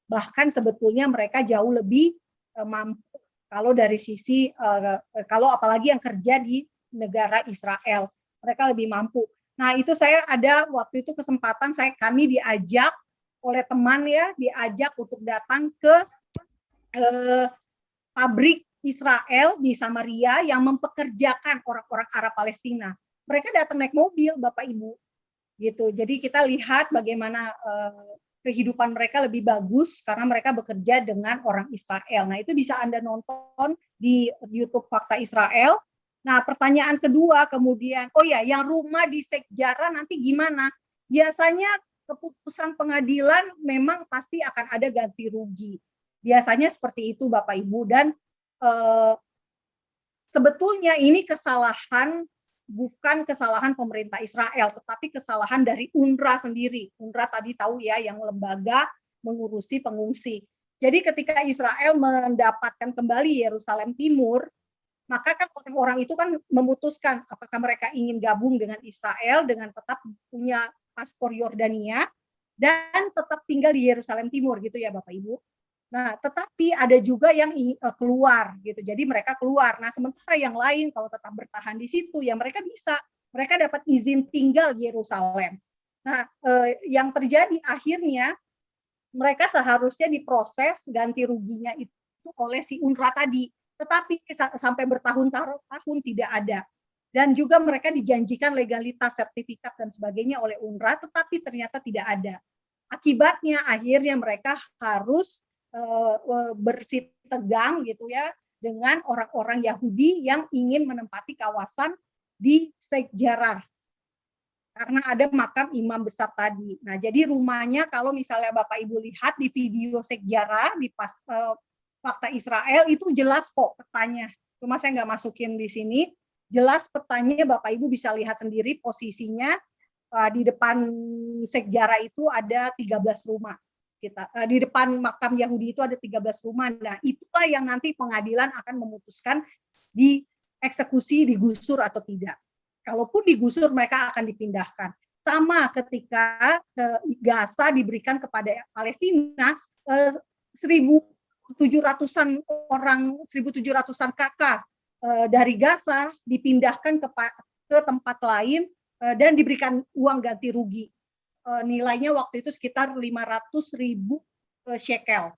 Bahkan sebetulnya mereka jauh lebih mampu kalau dari sisi kalau apalagi yang kerja di negara Israel, mereka lebih mampu. Nah, itu saya ada waktu itu kesempatan kami diajak oleh teman ya, diajak untuk datang ke pabrik Israel di Samaria yang mempekerjakan orang-orang Arab Palestina. Mereka datang naik mobil, Bapak Ibu, gitu. Jadi kita lihat bagaimana kehidupan mereka lebih bagus karena mereka bekerja dengan orang Israel. Nah, itu bisa Anda nonton di YouTube Fakta Israel. Nah, pertanyaan kedua kemudian, oh ya, yang rumah di Sekjara nanti gimana? Biasanya keputusan pengadilan memang pasti akan ada ganti rugi. Biasanya seperti itu, Bapak Ibu, dan sebetulnya ini bukan kesalahan pemerintah Israel, tetapi kesalahan dari UNRWA sendiri. UNRWA tadi tahu ya, yang lembaga mengurusi pengungsi. Jadi ketika Israel mendapatkan kembali Yerusalem Timur, maka kan orang-orang itu kan memutuskan apakah mereka ingin gabung dengan Israel dengan tetap punya paspor Yordania dan tetap tinggal di Yerusalem Timur gitu ya Bapak Ibu. Nah, tetapi ada juga yang keluar gitu. Jadi mereka keluar. Nah, sementara yang lain kalau tetap bertahan di situ ya mereka dapat izin tinggal di Yerusalem. Nah, yang terjadi akhirnya mereka seharusnya diproses ganti ruginya itu oleh si UNRWA tadi. Tetapi sampai bertahun-tahun tidak ada. Dan juga mereka dijanjikan legalitas, sertifikat dan sebagainya oleh UNRWA, tetapi ternyata tidak ada. Akibatnya akhirnya mereka harus bersih tegang gitu ya dengan orang-orang Yahudi yang ingin menempati kawasan di Sekjara karena ada makam imam besar tadi. Nah, jadi rumahnya kalau misalnya Bapak Ibu lihat di video Sekjara di Fakta Israel itu jelas kok petanya. Cuma saya nggak masukin di sini. Jelas petanya Bapak Ibu bisa lihat sendiri posisinya di depan Sekjara itu ada 13 rumah. Di depan makam Yahudi itu ada 13 rumah. Nah, itulah yang nanti pengadilan akan memutuskan dieksekusi, digusur atau tidak. Kalaupun digusur, mereka akan dipindahkan. Sama ketika Gaza diberikan kepada Palestina, 1.700-an orang, 1.700-an kakak dari Gaza dipindahkan ke tempat lain dan diberikan uang ganti rugi. Nilainya waktu itu sekitar 500.000 shekel.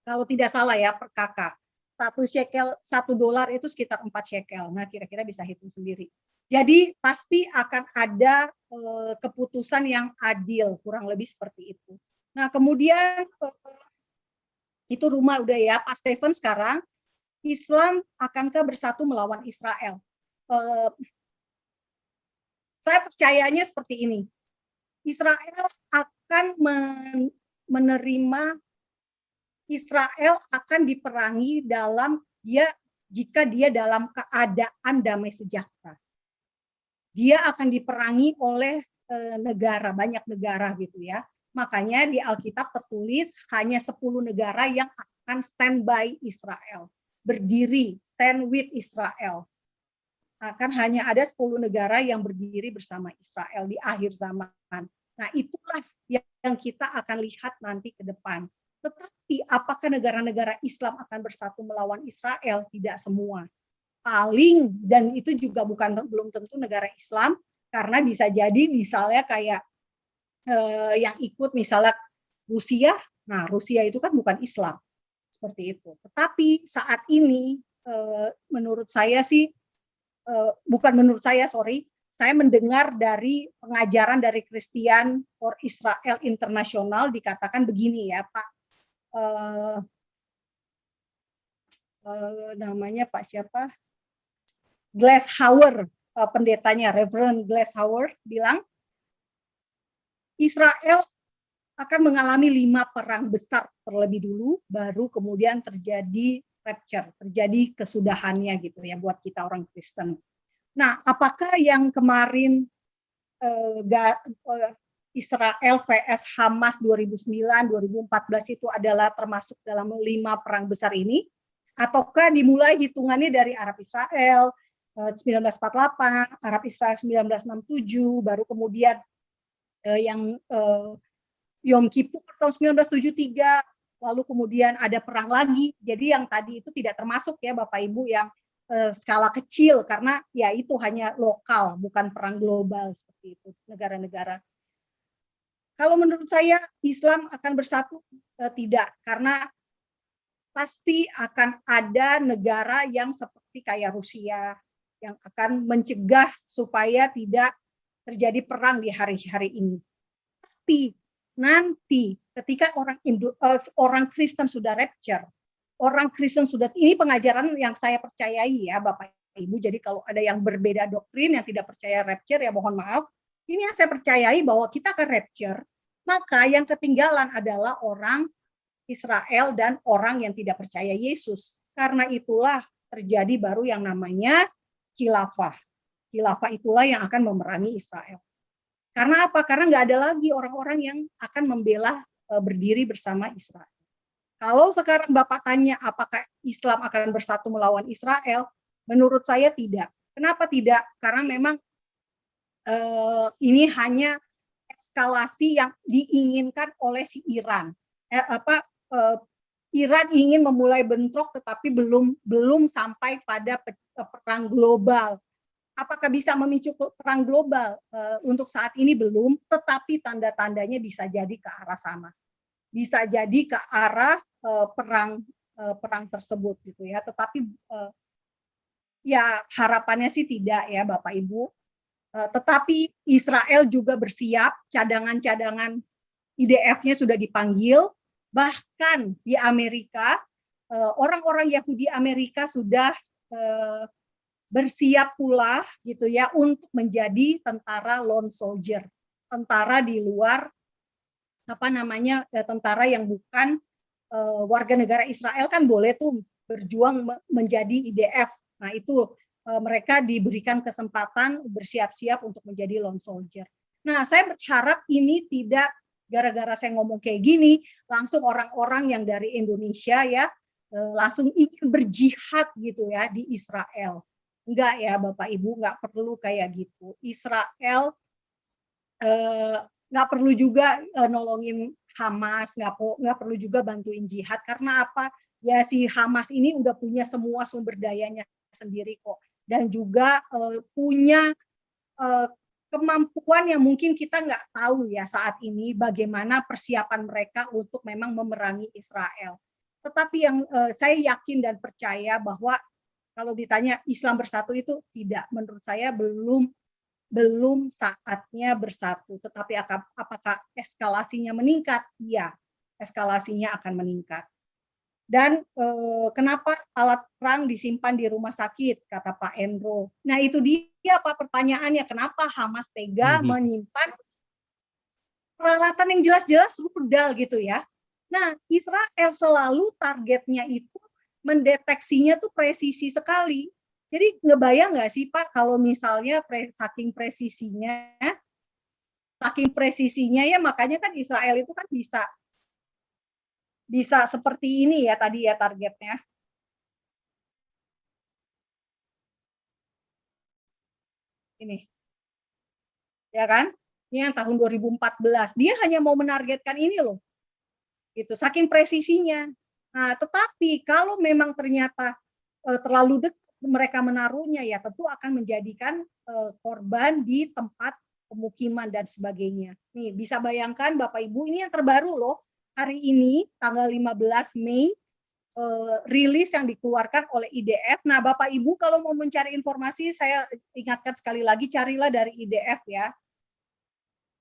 Kalau tidak salah ya per kakak. 1 shekel, $1 itu sekitar 4 shekel. Nah, kira-kira bisa hitung sendiri. Jadi pasti akan ada keputusan yang adil, kurang lebih seperti itu. Nah, kemudian itu rumah udah ya, Pak Stephen sekarang, Islam akankah bersatu melawan Israel? Saya percayanya seperti ini. Israel akan menerima, Israel akan diperangi jika dia dalam keadaan damai sejahtera. Dia akan diperangi oleh banyak negara gitu ya. Makanya di Alkitab tertulis hanya 10 negara yang akan stand by Israel. Berdiri, stand with Israel. Akan hanya ada 10 negara yang berdiri bersama Israel di akhir zaman. Nah, itulah yang kita akan lihat nanti ke depan. Tetapi apakah negara-negara Islam akan bersatu melawan Israel? Tidak semua. Paling, dan itu juga belum tentu negara Islam, karena bisa jadi misalnya kayak yang ikut misalnya Rusia. Nah, Rusia itu kan bukan Islam. Seperti itu. Tetapi saat ini menurut saya sih, saya mendengar dari pengajaran dari Christian for Israel International dikatakan begini ya Pak, namanya Pak siapa? Glashauer, pendetanya Reverend Glashauer bilang Israel akan mengalami 5 perang besar terlebih dulu, baru kemudian terjadi rapture, terjadi kesudahannya gitu ya buat kita orang Kristen. Nah, apakah yang kemarin Israel vs Hamas 2009-2014 itu adalah termasuk dalam 5 perang besar ini? Ataukah dimulai hitungannya dari Arab Israel 1948, Arab Israel 1967, baru kemudian yang Yom Kippur tahun 1973, lalu kemudian ada perang lagi. Jadi yang tadi itu tidak termasuk ya Bapak Ibu yang skala kecil, karena ya itu hanya lokal, bukan perang global seperti itu negara-negara. Kalau menurut saya Islam akan bersatu, tidak, karena pasti akan ada negara yang seperti kayak Rusia yang akan mencegah supaya tidak terjadi perang di hari-hari ini. Tapi nanti ketika orang Kristen sudah rapture, orang Kristen sudah, ini pengajaran yang saya percayai ya Bapak Ibu. Jadi kalau ada yang berbeda doktrin yang tidak percaya rapture ya mohon maaf. Ini yang saya percayai bahwa kita akan rapture, maka yang ketinggalan adalah orang Israel dan orang yang tidak percaya Yesus. Karena itulah terjadi baru yang namanya khilafah. Khilafah itulah yang akan memerangi Israel. Karena apa? Karena nggak ada lagi orang-orang yang akan membela berdiri bersama Israel. Kalau sekarang Bapak tanya apakah Islam akan bersatu melawan Israel, menurut saya tidak. Kenapa tidak? Karena memang ini hanya eskalasi yang diinginkan oleh si Iran. Iran ingin memulai bentrok tetapi belum sampai pada perang global. Apakah bisa memicu perang global? Untuk saat ini belum, tetapi tanda-tandanya bisa jadi ke arah sana. Bisa jadi ke arah perang tersebut gitu ya. Tetapi ya harapannya sih tidak ya Bapak Ibu. Tetapi Israel juga bersiap, cadangan-cadangan IDF-nya sudah dipanggil. Bahkan di Amerika, orang-orang Yahudi Amerika sudah bersiap pula gitu ya untuk menjadi tentara lone soldier, tentara di luar tentara yang bukan warga negara Israel kan boleh tuh berjuang menjadi IDF. Nah itu mereka diberikan kesempatan bersiap-siap untuk menjadi lone soldier. Nah saya berharap ini tidak gara-gara saya ngomong kayak gini, langsung orang-orang yang dari Indonesia ya, langsung ingin berjihad gitu ya di Israel. Enggak ya Bapak Ibu, enggak perlu kayak gitu. Israel nggak perlu juga nolongin Hamas, nggak perlu juga bantuin jihad. Karena apa? Ya si Hamas ini udah punya semua sumber dayanya sendiri kok. Dan juga punya kemampuan yang mungkin kita nggak tahu ya saat ini bagaimana persiapan mereka untuk memang memerangi Israel. Tetapi yang saya yakin dan percaya bahwa kalau ditanya Islam bersatu itu tidak, menurut saya belum saatnya bersatu. Tetapi apakah eskalasinya meningkat? Iya, eskalasinya akan meningkat. Dan kenapa alat perang disimpan di rumah sakit, kata Pak Endro. Nah itu dia Pak pertanyaannya, kenapa Hamas tega menyimpan peralatan yang jelas-jelas rudal gitu ya. Nah Israel selalu targetnya itu mendeteksinya tuh presisi sekali. Jadi ngebayang nggak sih Pak kalau misalnya saking presisinya ya makanya kan Israel itu kan bisa seperti ini ya tadi ya targetnya. Ini. Ya kan? Ini yang tahun 2014. Dia hanya mau menargetkan ini loh. Itu saking presisinya. Nah, tetapi kalau memang ternyata terlalu dekat mereka menaruhnya ya tentu akan menjadikan korban di tempat pemukiman dan sebagainya. Nih, bisa bayangkan Bapak Ibu ini yang terbaru loh. Hari ini tanggal 15 Mei rilis yang dikeluarkan oleh IDF. Nah, Bapak Ibu kalau mau mencari informasi saya ingatkan sekali lagi carilah dari IDF ya.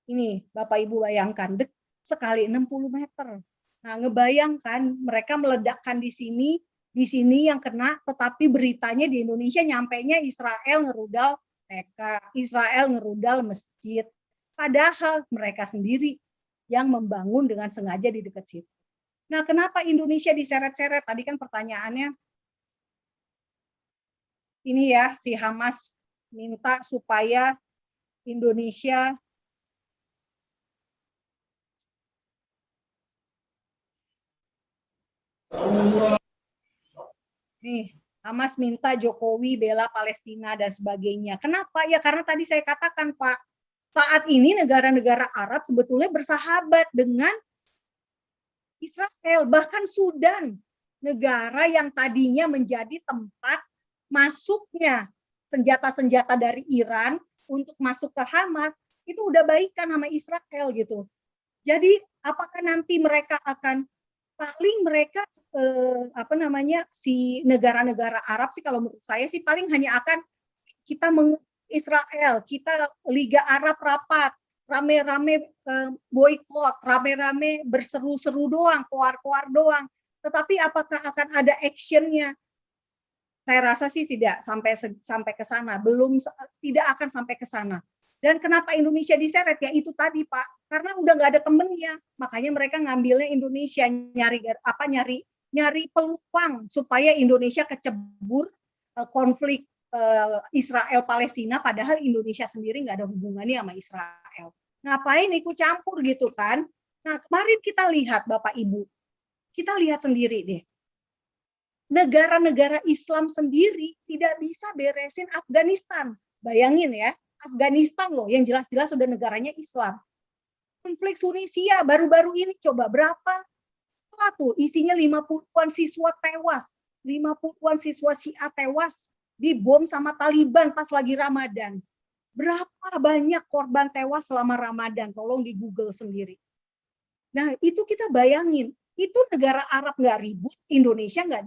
Ini Bapak Ibu bayangkan sekali 60 meter. Nah, ngebayangkan mereka meledakkan di sini yang kena, tetapi beritanya di Indonesia nyampainya Israel ngerudal TK, Israel ngerudal masjid. Padahal mereka sendiri yang membangun dengan sengaja di dekat situ. Nah, kenapa Indonesia diseret-seret? Tadi kan pertanyaannya, ini ya si Hamas minta supaya Indonesia nih, Hamas minta Jokowi bela Palestina dan sebagainya. Kenapa? Ya karena tadi saya katakan Pak, saat ini negara-negara Arab sebetulnya bersahabat dengan Israel, bahkan Sudan, negara yang tadinya menjadi tempat masuknya senjata-senjata dari Iran untuk masuk ke Hamas, itu udah baikan sama Israel gitu. Jadi apakah nanti mereka akan paling mereka si negara-negara Arab sih kalau menurut saya sih paling hanya akan kita Israel, kita Liga Arab rapat, rame-rame boykot, rame-rame berseru-seru doang, koar-koar doang. Tetapi apakah akan ada actionnya? Saya rasa sih tidak sampai ke sana, belum, tidak akan sampai ke sana. Dan kenapa Indonesia diseret? Ya itu tadi Pak, karena udah nggak ada temennya, makanya mereka ngambilnya Indonesia, nyari peluang supaya Indonesia kecebur konflik Israel Palestina, padahal Indonesia sendiri nggak ada hubungannya sama Israel. Ngapain ikut campur gitu kan? Nah kemarin kita lihat Bapak Ibu, kita lihat sendiri deh, negara-negara Islam sendiri tidak bisa beresin Afghanistan. Bayangin ya, Afghanistan loh yang jelas-jelas sudah negaranya Islam. Konflik Tunisia baru-baru ini coba berapa? Tuh isinya 50-an siswa tewas. 50-an siswa Syiah tewas dibom sama Taliban pas lagi Ramadan. Berapa banyak korban tewas selama Ramadan? Tolong di Google sendiri. Nah, itu kita bayangin, itu negara Arab nggak ribut, Indonesia nggak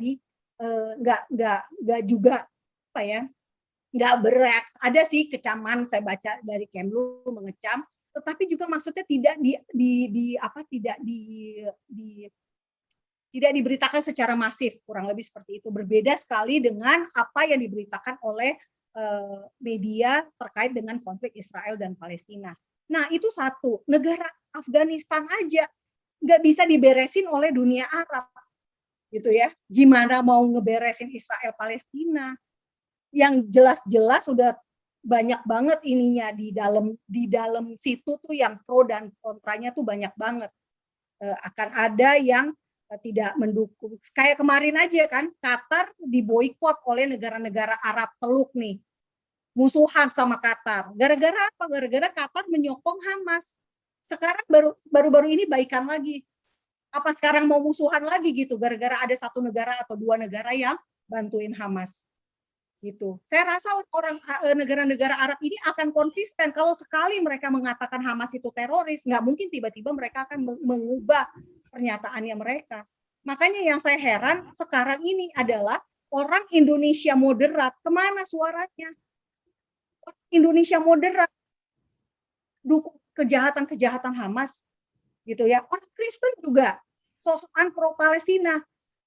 juga apa ya, nggak berat. Ada sih kecaman, saya baca dari Kemlu mengecam, tetapi juga maksudnya tidak tidak diberitakan secara masif, kurang lebih seperti itu. Berbeda sekali dengan apa yang diberitakan oleh media terkait dengan konflik Israel dan Palestina. Nah itu satu, negara Afghanistan aja nggak bisa diberesin oleh dunia Arab, gitu ya. Gimana mau ngeberesin Israel Palestina? Yang jelas-jelas sudah banyak banget ininya di dalam situ tuh yang pro dan kontranya tuh banyak banget. Akan ada yang tidak mendukung. Kayak kemarin aja kan, Qatar diboikot oleh negara-negara Arab Teluk nih. Musuhan sama Qatar. Gara-gara apa? Gara-gara Qatar menyokong Hamas. Sekarang baru-baru ini baikan lagi. Apa sekarang mau musuhan lagi gitu? Gara-gara ada satu negara atau dua negara yang bantuin Hamas. Gitu. Saya rasa orang negara-negara Arab ini akan konsisten. Kalau sekali mereka mengatakan Hamas itu teroris, nggak mungkin tiba-tiba mereka akan mengubah pernyataannya mereka. Makanya yang saya heran sekarang ini adalah orang Indonesia moderat, kemana suaranya? Indonesia moderat dukung kejahatan-kejahatan Hamas gitu ya. Orang Kristen juga sosokan pro Palestina.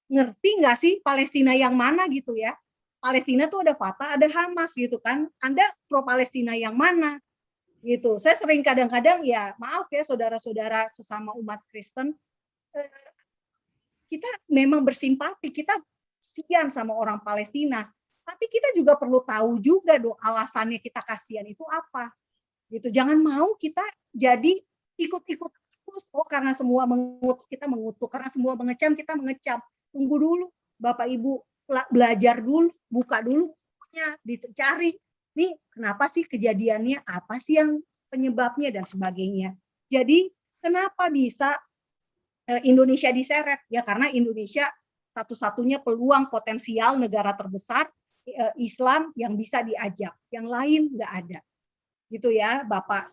Ngerti nggak sih Palestina yang mana gitu ya? Palestina tuh ada Fatah, ada Hamas gitu kan. Anda pro Palestina yang mana? Gitu. Saya sering kadang-kadang ya, maaf ya saudara-saudara sesama umat Kristen, kita memang bersimpati, kita kasihan sama orang Palestina. Tapi kita juga perlu tahu juga dong alasannya kita kasihan itu apa. Gitu. Jangan mau kita jadi ikut-ikut terus. Oh karena semua mengutuk kita mengutuk, karena semua mengecam kita mengecam. Tunggu dulu Bapak Ibu, belajar dulu, buka dulu bukunya, dicari. Nih kenapa sih kejadiannya, apa sih yang penyebabnya dan sebagainya. Jadi kenapa bisa Indonesia diseret? Ya karena Indonesia satu-satunya peluang potensial negara terbesar Islam yang bisa diajak. Yang lain nggak ada. Gitu ya, Bapak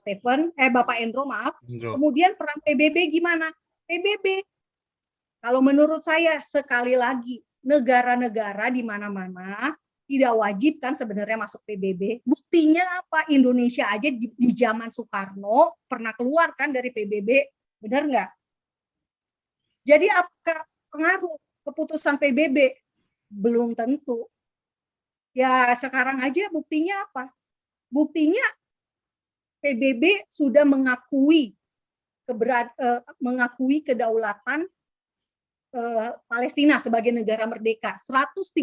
Bapak Endro, maaf. Kemudian peran PBB gimana? PBB, kalau menurut saya sekali lagi, negara-negara di mana-mana tidak wajib kan sebenarnya masuk PBB. Buktinya apa? Indonesia aja di zaman Soekarno pernah keluar kan dari PBB, benar nggak? Jadi apakah pengaruh keputusan PBB? Belum tentu. Ya sekarang aja buktinya apa? Buktinya PBB sudah mengakui kedaulatan Palestina sebagai negara merdeka. 139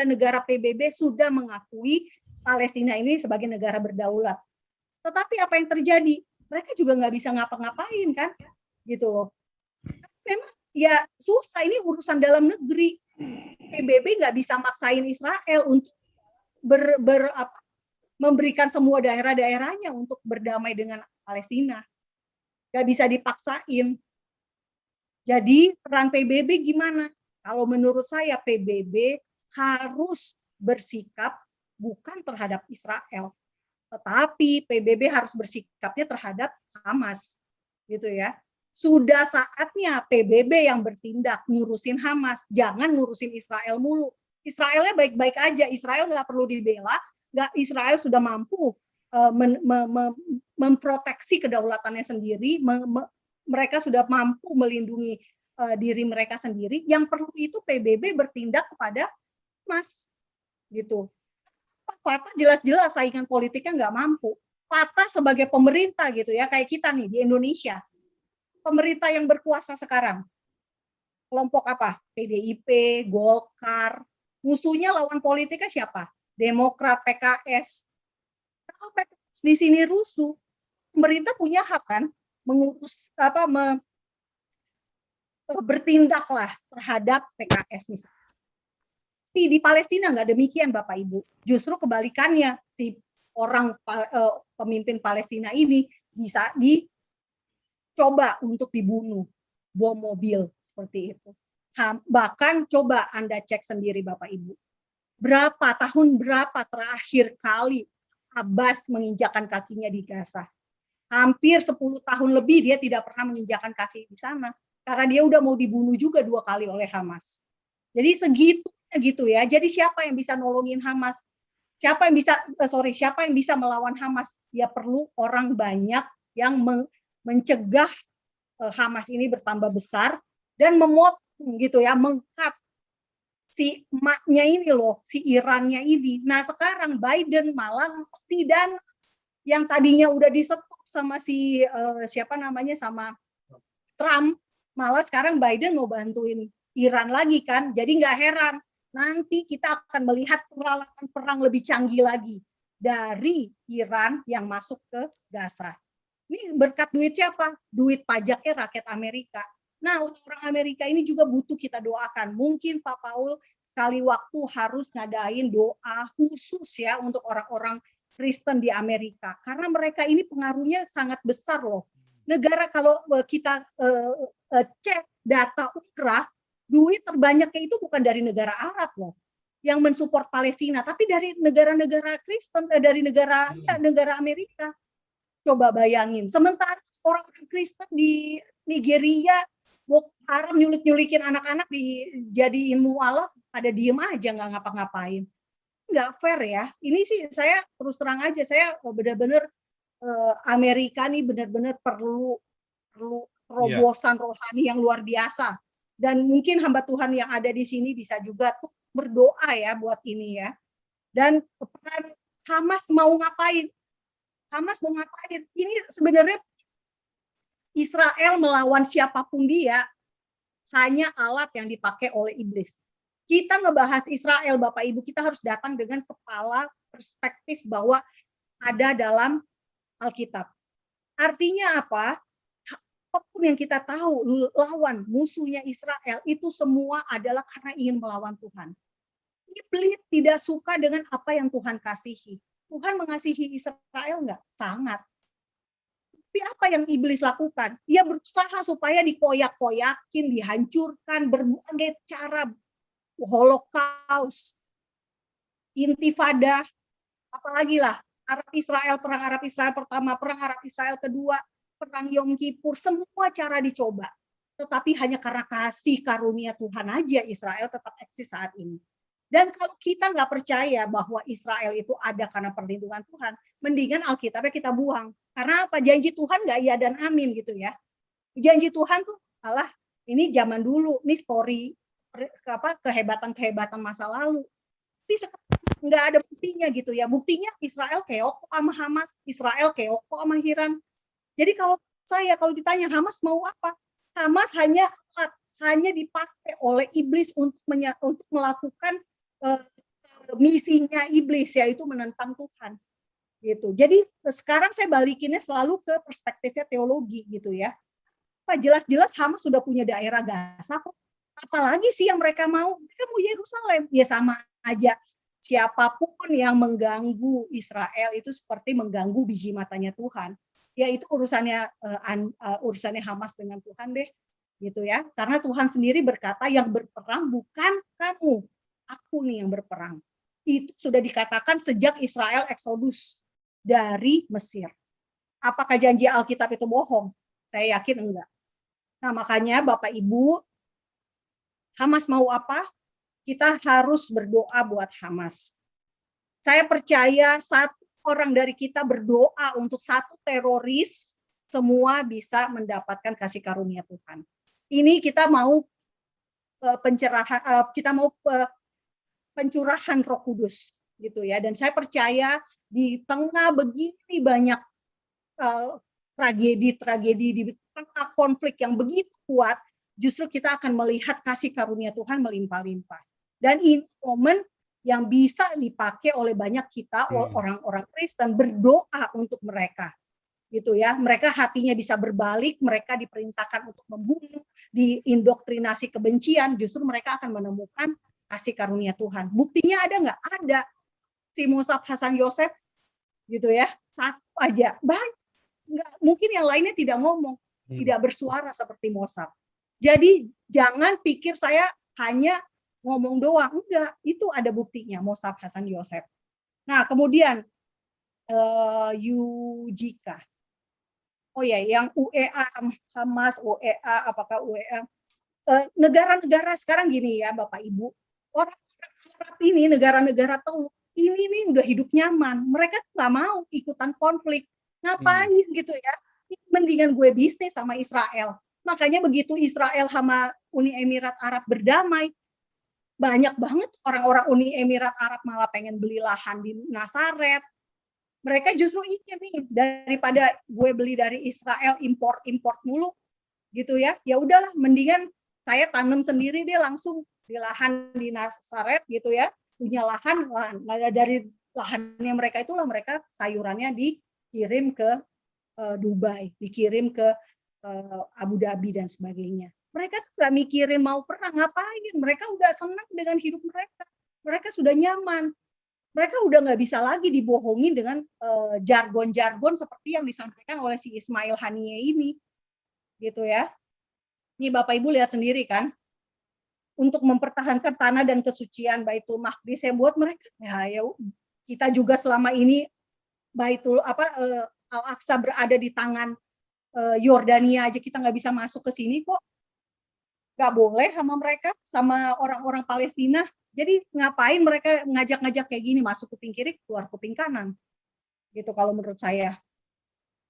negara PBB sudah mengakui Palestina ini sebagai negara berdaulat. Tetapi apa yang terjadi? Mereka juga nggak bisa ngapa-ngapain kan, gitu loh. Memang ya susah, ini urusan dalam negeri. PBB nggak bisa maksain Israel untuk memberikan semua daerah-daerahnya untuk berdamai dengan Palestina. Nggak bisa dipaksain. Jadi peran PBB gimana? Kalau menurut saya PBB harus bersikap bukan terhadap Israel, tetapi PBB harus bersikapnya terhadap Hamas, gitu ya. Sudah saatnya PBB yang bertindak ngurusin Hamas, jangan ngurusin Israel mulu. Israelnya baik-baik aja, Israel nggak perlu dibela, nggak, Israel sudah mampu memproteksi kedaulatannya sendiri, mereka sudah mampu melindungi diri mereka sendiri. Yang perlu itu PBB bertindak kepada Hamas, gitu. Fatah jelas-jelas saingan politiknya nggak mampu. Fatah sebagai pemerintah gitu ya, kayak kita nih di Indonesia, pemerintah yang berkuasa sekarang, kelompok apa? PDIP, Golkar, musuhnya lawan politiknya siapa? Demokrat, PKS. Kalau PKS di sini rusuh, pemerintah punya hak kan mengurus apa, bertindaklah terhadap PKS misalnya. Tapi di Palestina nggak demikian Bapak Ibu. Justru kebalikannya, si orang pemimpin Palestina ini bisa dicoba untuk dibunuh, bom mobil seperti itu. Bahkan coba Anda cek sendiri Bapak Ibu. Tahun berapa terakhir kali Abbas menginjakan kakinya di Gaza? Hampir 10 tahun lebih dia tidak pernah menginjakan kaki di sana. Karena dia udah mau dibunuh juga 2 kali oleh Hamas. Jadi segitu gitu ya. Jadi siapa yang bisa nolongin Hamas? Siapa yang bisa melawan Hamas? Ya perlu orang banyak yang mencegah Hamas ini bertambah besar dan memotong gitu ya, mengkat si emaknya ini loh, si Irannya ini. Nah sekarang Biden malah si dan yang tadinya udah disetop sama si siapa namanya, sama Trump, malah sekarang Biden mau bantuin Iran lagi kan. Jadi nggak heran nanti kita akan melihat peralatan perang lebih canggih lagi dari Iran yang masuk ke Gaza. Ini berkat duit siapa? Duit pajaknya rakyat Amerika. Nah, orang Amerika ini juga butuh kita doakan. Mungkin Pak Paul sekali waktu harus ngadain doa khusus ya untuk orang-orang Kristen di Amerika. Karena mereka ini pengaruhnya sangat besar loh. Negara kalau kita cek data UNRWA, duit terbanyaknya itu bukan dari negara Arab loh yang mensupport Palestina, tapi dari negara-negara Kristen, dari negara Amerika. Coba bayangin. Sementara orang Kristen di Nigeria, Boko Haram nyulik-nyulikin anak-anak dijadiin mualaf, pada diem aja nggak ngapa-ngapain. Nggak fair ya. Ini sih saya terus terang aja, saya benar-benar Amerika nih benar-benar perlu terobosan rohani yang luar biasa. Dan mungkin hamba Tuhan yang ada di sini bisa juga tuh berdoa ya buat ini ya. Dan peran Hamas mau ngapain? Ini sebenarnya Israel melawan siapapun dia hanya alat yang dipakai oleh iblis. Kita ngebahas Israel Bapak Ibu, kita harus datang dengan kepala perspektif bahwa ada dalam Alkitab. Artinya apa? Apapun yang kita tahu lawan musuhnya Israel itu semua adalah karena ingin melawan Tuhan. Iblis tidak suka dengan apa yang Tuhan kasihi. Tuhan mengasihi Israel enggak? Sangat. Tapi apa yang iblis lakukan? Ia berusaha supaya dikoyak-koyakin, dihancurkan, berbagai cara, Holocaust, Intifada, apalagi lah, perang Arab Israel pertama, perang Arab Israel kedua, perang Yom Kippur, semua cara dicoba. Tetapi hanya karena kasih karunia Tuhan aja Israel tetap eksis saat ini. Dan kalau kita nggak percaya bahwa Israel itu ada karena perlindungan Tuhan, mendingan Alkitabnya kita buang. Karena apa? Janji Tuhan nggak iya dan amin gitu ya. Janji Tuhan tuh alah ini zaman dulu, ini story kehebatan masa lalu. Tapi sekarang nggak ada buktinya gitu ya. Buktinya Israel keok sama Hamas, Israel keok sama Iran. Jadi kalau ditanya Hamas mau apa? Hamas hanya dipakai oleh iblis untuk melakukan misinya iblis, yaitu menentang Tuhan. Gitu. Jadi sekarang saya balikinnya selalu ke perspektifnya teologi gitu ya. Pak, jelas-jelas Hamas sudah punya daerah Gaza kok. Apalagi sih yang mereka mau? Mereka mau Yerusalem. Ya sama aja. Siapapun yang mengganggu Israel itu seperti mengganggu biji matanya Tuhan. Ya itu urusannya Hamas dengan Tuhan deh. gitu ya. Karena Tuhan sendiri berkata yang berperang bukan kamu, aku nih yang berperang. Itu sudah dikatakan sejak Israel eksodus dari Mesir. Apakah janji Alkitab itu bohong? Saya yakin enggak. Nah, makanya Bapak Ibu, Hamas mau apa? Kita harus berdoa buat Hamas. Saya percaya satu orang dari kita berdoa untuk satu teroris, semua bisa mendapatkan kasih karunia Tuhan. Ini kita mau pencerahan, kita mau pencurahan Roh Kudus, gitu ya. Dan saya percaya di tengah begini banyak tragedi-tragedi, di tengah konflik yang begitu kuat, justru kita akan melihat kasih karunia Tuhan melimpah-limpah. Dan ini momen yang bisa dipakai oleh banyak kita orang-orang Kristen berdoa untuk mereka, gitu ya. Mereka hatinya bisa berbalik, mereka diperintahkan untuk membunuh, diindoktrinasi kebencian, justru mereka akan menemukan kasih karunia Tuhan. Buktinya ada nggak? Ada. Si Musab Hasan Yosef, gitu ya, satu aja. Banyak. Nggak, mungkin yang lainnya tidak ngomong, tidak bersuara seperti Musab. Jadi jangan pikir saya hanya ngomong doang, enggak, itu ada buktinya Musab Hasan Yosef. Nah, kemudian Yujika. Oh ya, yang UEA, Hamas, UEA, apakah UEA? Negara-negara sekarang gini ya, Bapak Ibu, orang Arab ini, negara-negara Teluk, ini nih udah hidup nyaman. Mereka nggak mau ikutan konflik. Ngapain gitu ya? Mendingan gue bisnis sama Israel. Makanya begitu Israel sama Uni Emirat Arab berdamai, banyak banget orang-orang Uni Emirat Arab malah pengen beli lahan di Nazaret. Mereka justru ingin nih, daripada gue beli dari Israel import mulu gitu ya. Ya udahlah, mendingan saya tanam sendiri deh langsung di lahan di Nazaret gitu ya. Punya lahan dari lahannya mereka itulah mereka sayurannya dikirim ke Dubai, dikirim ke Abu Dhabi dan sebagainya. Mereka tuh nggak mikirin mau perang ngapain. Mereka udah senang dengan hidup mereka. Mereka sudah nyaman. Mereka udah nggak bisa lagi dibohongin dengan jargon-jargon seperti yang disampaikan oleh si Ismail Haniyeh ini, gitu ya. Ini Bapak Ibu lihat sendiri kan, untuk mempertahankan tanah dan kesucian Baitul Maqdis yang buat mereka, ya kita juga selama ini Baitul Al-Aqsa berada di tangan Yordania aja kita nggak bisa masuk ke sini kok. Nggak boleh sama mereka, sama orang-orang Palestina. Jadi ngapain mereka ngajak-ngajak kayak gini, masuk kuping kiri, keluar kuping kanan. Gitu kalau menurut saya.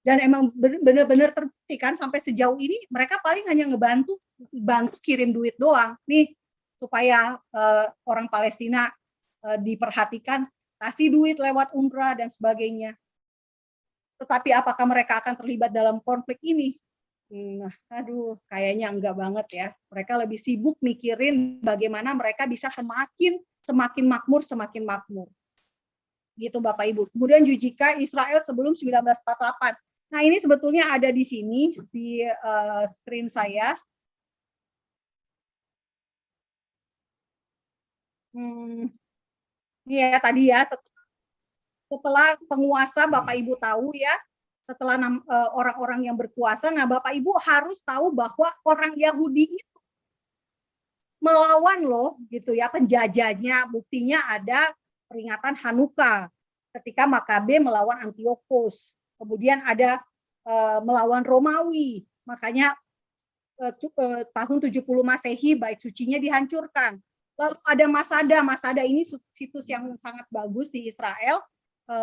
Dan emang benar-benar terbukti kan sampai sejauh ini mereka paling hanya bantu kirim duit doang. Nih supaya orang Palestina diperhatikan, kasih duit lewat UNRWA dan sebagainya. Tetapi apakah mereka akan terlibat dalam konflik ini? Aduh, kayaknya enggak banget ya. Mereka lebih sibuk mikirin bagaimana mereka bisa semakin makmur, semakin makmur. Gitu Bapak Ibu. Kemudian Yujika Israel sebelum 1948. Nah, ini sebetulnya ada di sini di screen saya. Ini ya tadi ya, setelah penguasa Bapak Ibu tahu ya, setelah orang-orang yang berkuasa, nah Bapak Ibu harus tahu bahwa orang Yahudi itu melawan loh gitu ya penjajahnya. Buktinya ada peringatan Hanukkah ketika Makabe melawan Antiochus. Kemudian ada melawan Romawi. Makanya tahun 70 Masehi bait sucinya dihancurkan. Lalu ada Masada. Masada ini situs yang sangat bagus di Israel.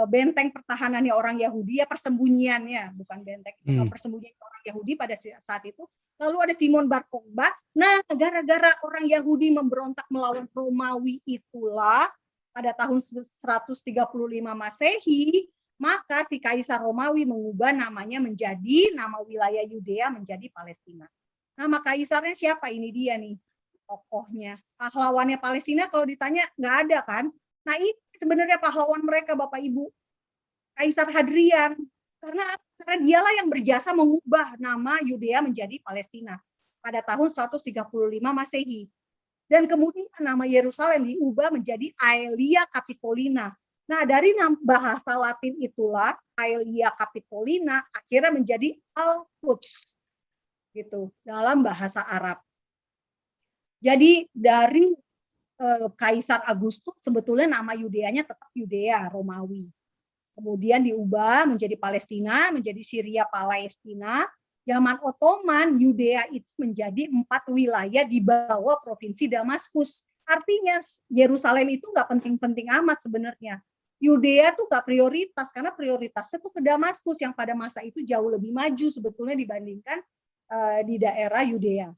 Benteng pertahanannya orang Yahudi, ya persembunyiannya, bukan benteng, persembunyian orang Yahudi pada saat itu. Lalu ada Simon Bar Kokhba. Nah, gara-gara orang Yahudi memberontak melawan Romawi itulah pada tahun 135 Masehi, maka si Kaisar Romawi mengubah namanya menjadi nama wilayah Yudea menjadi Palestina. Nama kaisarnya siapa? Ini dia nih tokohnya. Pahlawannya Palestina kalau ditanya nggak ada kan? Nah, ini sebenarnya pahlawan mereka Bapak Ibu. Kaisar Hadrian. Karena dialah yang berjasa mengubah nama Yudea menjadi Palestina pada tahun 135 Masehi. Dan kemudian nama Yerusalem diubah menjadi Aelia Capitolina. Nah, dari bahasa Latin itulah Aelia Capitolina akhirnya menjadi Al-Quds. gitu dalam bahasa Arab. Jadi dari Kaisar Agustus sebetulnya nama Yudeanya tetap Yudea Romawi. Kemudian diubah menjadi Palestina, menjadi Syria Palestina. Zaman Ottoman, Yudea itu menjadi 4 wilayah di bawah provinsi Damaskus. Artinya Yerusalem itu nggak penting-penting amat sebenarnya. Yudea tuh nggak prioritas, karena prioritasnya tuh ke Damaskus yang pada masa itu jauh lebih maju sebetulnya dibandingkan di daerah Yudea.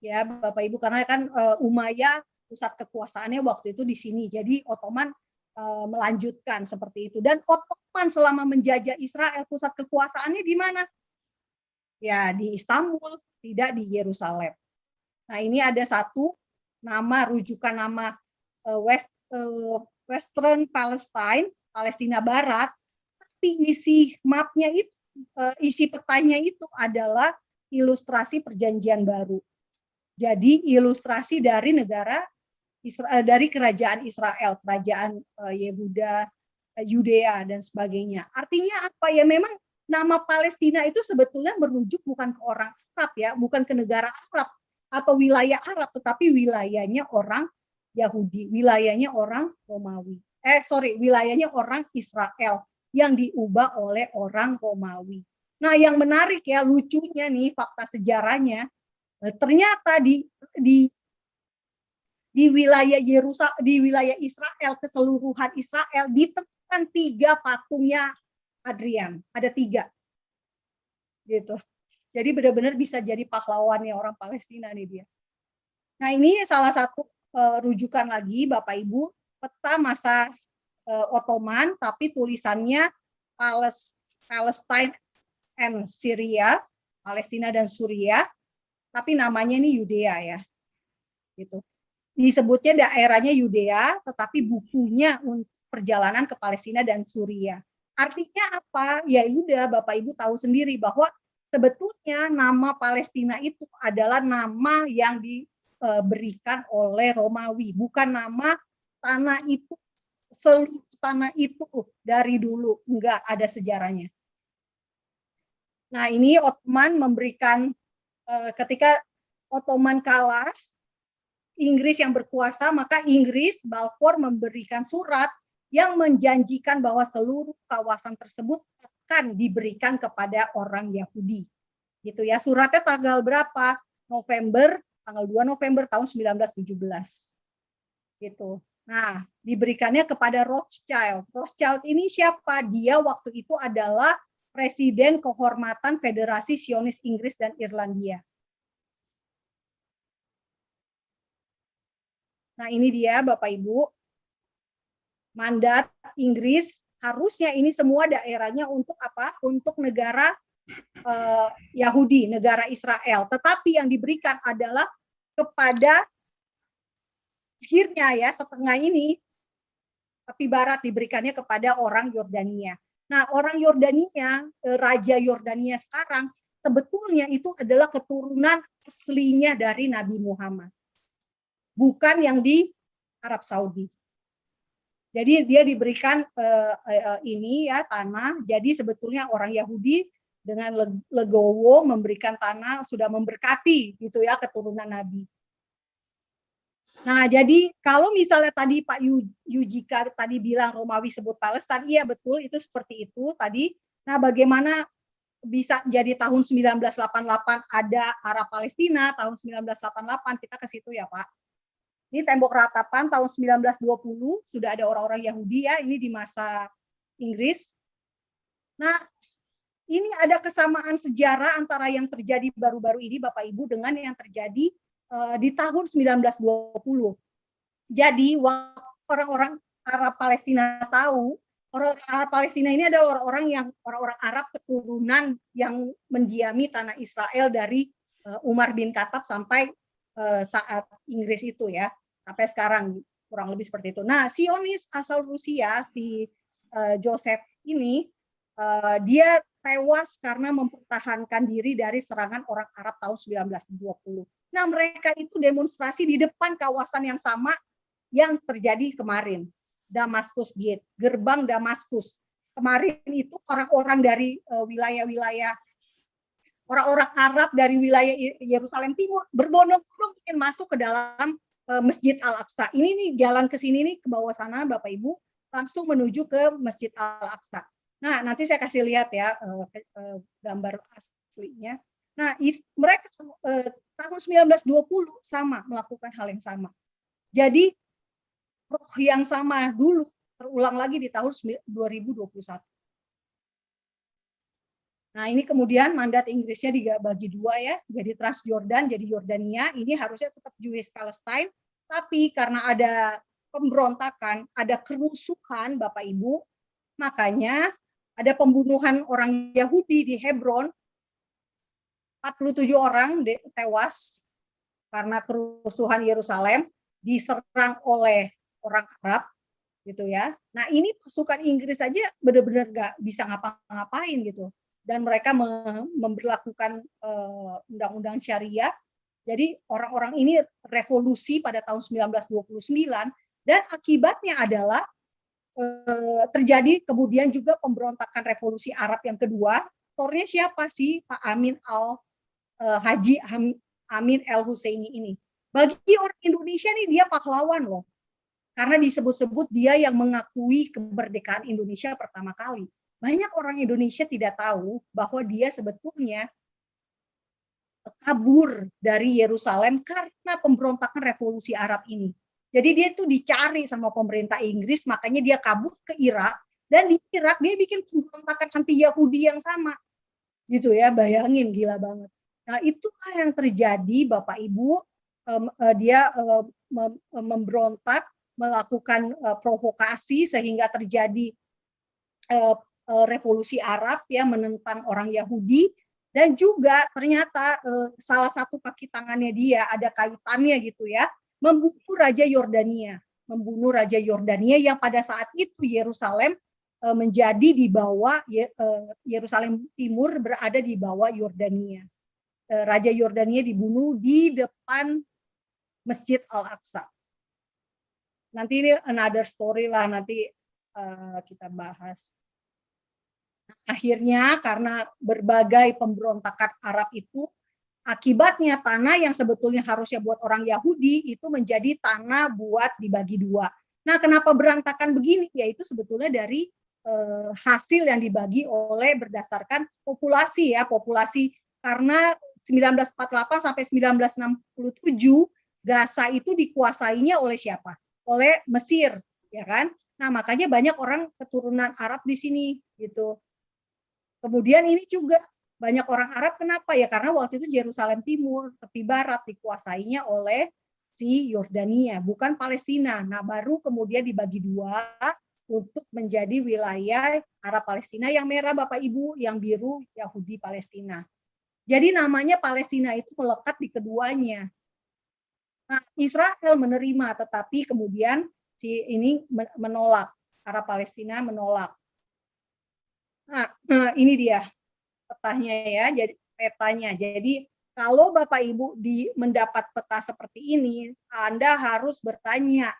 Ya, Bapak Ibu, karena kan Umayyah pusat kekuasaannya waktu itu di sini. Jadi Ottoman melanjutkan seperti itu. Dan Ottoman selama menjajah Israel, pusat kekuasaannya di mana? Ya, di Istanbul, tidak di Yerusalem. Nah, ini ada satu nama, rujukan nama Western Palestine, Palestina Barat, tapi isi mapnya itu, isi petanya itu adalah ilustrasi perjanjian baru. Jadi ilustrasi dari negara dari kerajaan Israel, kerajaan Yehuda, Yudea dan sebagainya. Artinya apa ya? Memang nama Palestina itu sebetulnya merujuk bukan ke orang Arab ya, bukan ke negara Arab atau wilayah Arab, tetapi wilayahnya orang Yahudi, wilayahnya orang Romawi. Wilayahnya orang Israel yang diubah oleh orang Romawi. Nah, yang menarik ya, lucunya nih fakta sejarahnya, ternyata di wilayah Yerusalem, di wilayah Israel, keseluruhan Israel ditemukan 3 patungnya Hadrian, ada 3 gitu. Jadi benar-benar bisa jadi pahlawannya orang Palestina nih dia. Nah, ini salah satu rujukan lagi Bapak Ibu, peta masa Ottoman, tapi tulisannya Palestine and Syria, Palestina dan Suria, tapi namanya ini Yudea ya, gitu. Disebutnya daerahnya Yudea, tetapi bukunya untuk perjalanan ke Palestina dan Suria. Artinya apa? Ya udah, Bapak Ibu tahu sendiri bahwa sebetulnya nama Palestina itu adalah nama yang diberikan oleh Romawi, bukan nama tanah itu, seluruh tanah itu dari dulu, enggak ada sejarahnya. Nah, ini Ottoman memberikan, ketika Ottoman kalah, Inggris yang berkuasa, maka Inggris, Balfour memberikan surat yang menjanjikan bahwa seluruh kawasan tersebut akan diberikan kepada orang Yahudi. Gitu ya. Suratnya tanggal berapa? Tanggal 2 November tahun 1917. Gitu. Nah, diberikannya kepada Rothschild. Rothschild ini siapa? Dia waktu itu adalah Presiden Kehormatan Federasi Zionis Inggris dan Irlandia. Nah, ini dia Bapak Ibu, mandat Inggris, harusnya ini semua daerahnya untuk apa? Untuk negara Yahudi, negara Israel. Tetapi yang diberikan adalah kepada akhirnya ya, setengah ini, tepi barat diberikannya kepada orang Yordania. Nah, orang Yordania, Raja Yordania sekarang, sebetulnya itu adalah keturunan aslinya dari Nabi Muhammad. Bukan yang di Arab Saudi. Jadi dia diberikan ini ya, tanah. Jadi sebetulnya orang Yahudi dengan legowo memberikan tanah, sudah memberkati gitu ya keturunan Nabi. Nah, jadi kalau misalnya tadi Pak Yujika tadi bilang Romawi sebut Palestina, iya betul, itu seperti itu tadi. Nah, bagaimana bisa jadi tahun 1988 ada Arab Palestina, tahun 1988 kita ke situ ya Pak. Ini tembok ratapan tahun 1920, sudah ada orang-orang Yahudi ya, ini di masa Inggris. Nah, ini ada kesamaan sejarah antara yang terjadi baru-baru ini Bapak Ibu dengan yang terjadi di tahun 1920. Jadi orang-orang Arab Palestina tahu, orang-orang Arab Palestina ini adalah orang-orang Arab keturunan yang mendiami tanah Israel dari Umar bin Khattab sampai saat Inggris itu ya, sampai sekarang kurang lebih seperti itu. Nah, Zionis asal Rusia, si Joseph ini, dia tewas karena mempertahankan diri dari serangan orang Arab tahun 1920. Nah, mereka itu demonstrasi di depan kawasan yang sama yang terjadi kemarin, Damaskus Gate, gerbang Damaskus. Kemarin itu orang-orang dari wilayah-wilayah orang-orang Arab dari wilayah Yerusalem Timur berbondong-bondong ingin masuk ke dalam Masjid Al-Aqsa. Ini nih jalan ke sini nih ke bawah sana Bapak Ibu, langsung menuju ke Masjid Al-Aqsa. Nah, nanti saya kasih lihat ya gambar aslinya. Nah, mereka tahun 1920 sama melakukan hal yang sama. Jadi roh yang sama dulu terulang lagi di tahun 2021. Nah, ini kemudian mandat Inggrisnya dibagi dua ya, jadi Transjordan, jadi Yordania, ini harusnya tetap Jewish Palestine, tapi karena ada pemberontakan, ada kerusuhan Bapak Ibu, makanya ada pembunuhan orang Yahudi di Hebron, 47 orang tewas karena kerusuhan Yerusalem, diserang oleh orang Arab, gitu ya. Nah, ini pasukan Inggris aja benar-benar nggak bisa ngapa-ngapain gitu. Dan mereka memberlakukan undang-undang syariah. Jadi orang-orang ini revolusi pada tahun 1929 dan akibatnya adalah terjadi kemudian juga pemberontakan revolusi Arab yang kedua. Aktornya siapa sih? Pak Haji Amin El Husseini ini. Bagi orang Indonesia nih dia pahlawan loh. Karena disebut-sebut dia yang mengakui kemerdekaan Indonesia pertama kali. Banyak orang Indonesia tidak tahu bahwa dia sebetulnya kabur dari Yerusalem karena pemberontakan revolusi Arab ini. Jadi dia itu dicari sama pemerintah Inggris, makanya dia kabur ke Irak, dan di Irak dia bikin pemberontakan anti Yahudi yang sama. Gitu ya, bayangin, gila banget. Nah, itulah yang terjadi Bapak Ibu, dia memberontak, melakukan provokasi sehingga terjadi revolusi Arab ya, menentang orang Yahudi, dan juga ternyata salah satu kaki tangannya dia ada kaitannya gitu ya, membunuh Raja Yordania yang pada saat itu Yerusalem menjadi di bawah Yerusalem Timur berada di bawah Yordania. Raja Yordania dibunuh di depan Masjid Al-Aqsa. Nanti ini another story lah, nanti kita bahas. Akhirnya karena berbagai pemberontakan Arab itu, akibatnya tanah yang sebetulnya harusnya buat orang Yahudi itu menjadi tanah buat dibagi dua. Nah, kenapa berantakan begini? Yaitu sebetulnya dari hasil yang dibagi oleh berdasarkan populasi ya, populasi, karena 1948 sampai 1967 Gaza itu dikuasainya oleh siapa? Oleh Mesir, ya kan? Nah, makanya banyak orang keturunan Arab di sini gitu. Kemudian ini juga banyak orang Arab, kenapa ya? Karena waktu itu Yerusalem Timur, tepi barat dikuasainya oleh si Yordania, bukan Palestina. Nah, baru kemudian dibagi dua untuk menjadi wilayah Arab Palestina, yang merah Bapak Ibu, yang biru Yahudi Palestina. Jadi namanya Palestina itu melekat di keduanya. Nah, Israel menerima, tetapi kemudian si ini menolak, Arab Palestina menolak. Nah, ini dia petanya ya, jadi petanya. Jadi kalau Bapak Ibu mendapat peta seperti ini, Anda harus bertanya,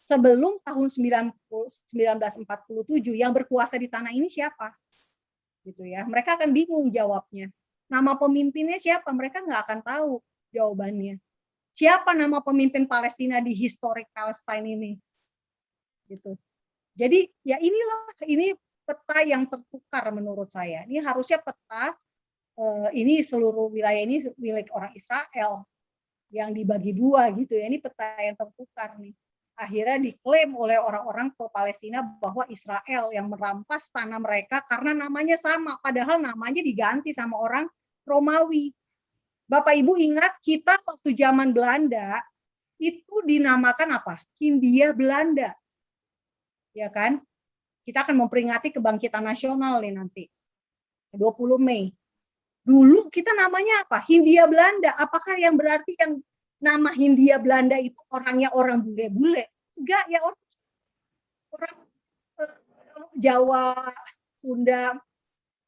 sebelum tahun 1947 yang berkuasa di tanah ini siapa? Gitu ya. Mereka akan bingung jawabnya. Nama pemimpinnya siapa? Mereka nggak akan tahu jawabannya. Siapa nama pemimpin Palestina di historic Palestine ini? Gitu. Jadi ya ini peta yang tertukar menurut saya. Ini harusnya peta ini seluruh wilayah ini milik orang Israel yang dibagi dua gitu ya. Ini peta yang tertukar nih. Akhirnya diklaim oleh orang-orang pro Palestina bahwa Israel yang merampas tanah mereka karena namanya sama, padahal namanya diganti sama orang Romawi. Bapak Ibu ingat kita waktu zaman Belanda itu dinamakan apa? Hindia Belanda. Ya kan? Kita akan memperingati kebangkitan nasional nih nanti. 20 Mei. Dulu kita namanya apa? Hindia Belanda. Apakah yang berarti yang nama Hindia Belanda itu orangnya orang bule-bule? Enggak, ya orang Jawa, Sunda,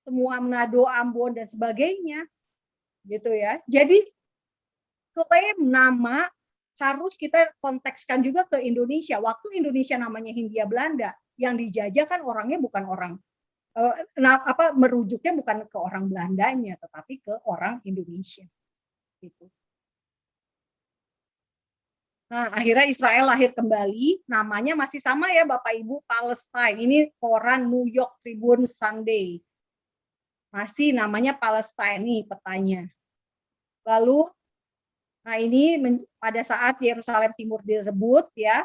semua Manado, Ambon dan sebagainya. Gitu ya. Jadi klaim nama harus kita kontekskan juga ke Indonesia. Waktu Indonesia namanya Hindia Belanda, yang dijajah kan orangnya bukan orang merujuknya bukan ke orang Belandanya, tetapi ke orang Indonesia. Gitu. Nah, akhirnya Israel lahir kembali, namanya masih sama ya Bapak Ibu, Palestine. Ini koran New York Tribune Sunday. Masih namanya Palestine nih petanya. Lalu, nah ini pada saat Yerusalem Timur direbut ya,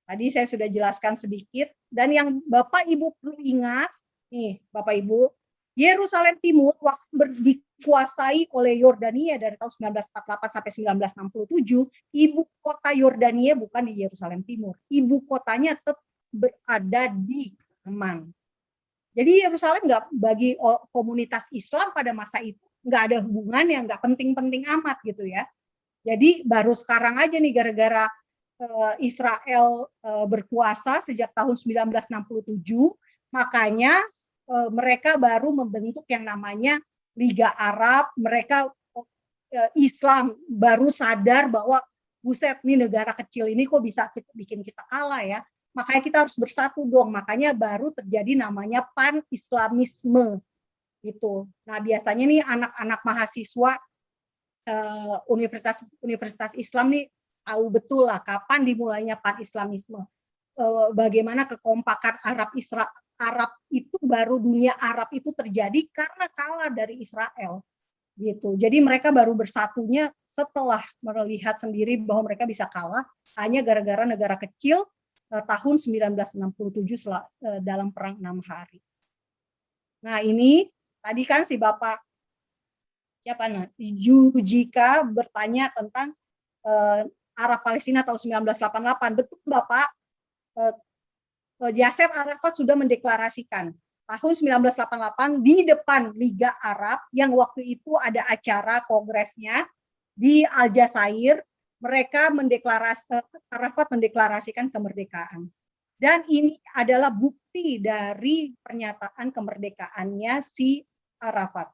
tadi saya sudah jelaskan sedikit, dan yang Bapak Ibu perlu ingat, nih Bapak Ibu, Yerusalem Timur waktu dikuasai oleh Yordania dari tahun 1948 sampai 1967, ibu kota Yordania bukan di Yerusalem Timur, ibu kotanya tetap berada di Amman. Jadi Yerusalem nggak bagi komunitas Islam pada masa itu nggak ada hubungan yang nggak penting-penting amat gitu ya. Jadi baru sekarang aja nih gara-gara Israel berkuasa sejak tahun 1967, makanya mereka baru membentuk yang namanya Liga Arab. Mereka Islam baru sadar bahwa buset nih negara kecil ini kok bisa bikin kita kalah ya. Makanya kita harus bersatu dong. Makanya baru terjadi namanya pan-islamisme gitu. Nah biasanya nih anak-anak mahasiswa universitas Islam nih tahu betul lah kapan dimulainya pan-islamisme. Bagaimana kekompakan Arab itu baru dunia Arab itu terjadi karena kalah dari Israel gitu. Jadi mereka baru bersatunya setelah melihat sendiri bahwa mereka bisa kalah hanya gara-gara negara kecil tahun 1967 dalam perang 6 hari. Nah ini tadi kan si Bapak siapa Jujika bertanya tentang Arab Palestina tahun 1988. Betul Bapak, Yasser Arafat sudah mendeklarasikan tahun 1988 di depan Liga Arab yang waktu itu ada acara kongresnya di Aljazair, mereka Arafat mendeklarasikan kemerdekaan. Dan ini adalah bukti dari pernyataan kemerdekaannya si Arafat.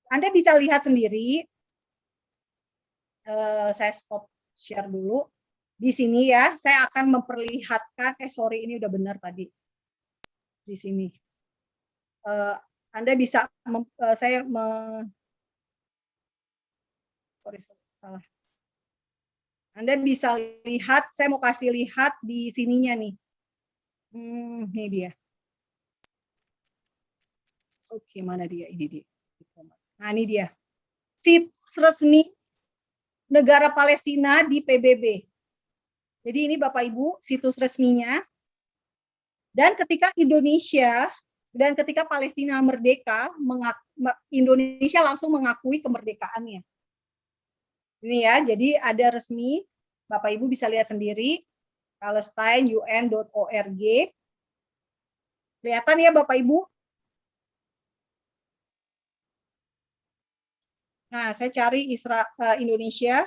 Anda bisa lihat sendiri, saya stop share dulu. Di sini ya, saya akan memperlihatkan, sorry ini udah benar tadi. Di sini. Anda bisa, sorry, salah. Anda bisa lihat, saya mau kasih lihat di sininya nih. Ini dia. Oke, mana dia? Ini dia. Nah, ini dia. Situs resmi negara Palestina di PBB. Jadi ini Bapak Ibu, situs resminya. Dan ketika Palestina merdeka, Indonesia langsung mengakui kemerdekaannya. Ini ya, jadi ada resmi, Bapak Ibu bisa lihat sendiri, palestineun.org. Kelihatan ya Bapak Ibu? Nah, saya cari Indonesia.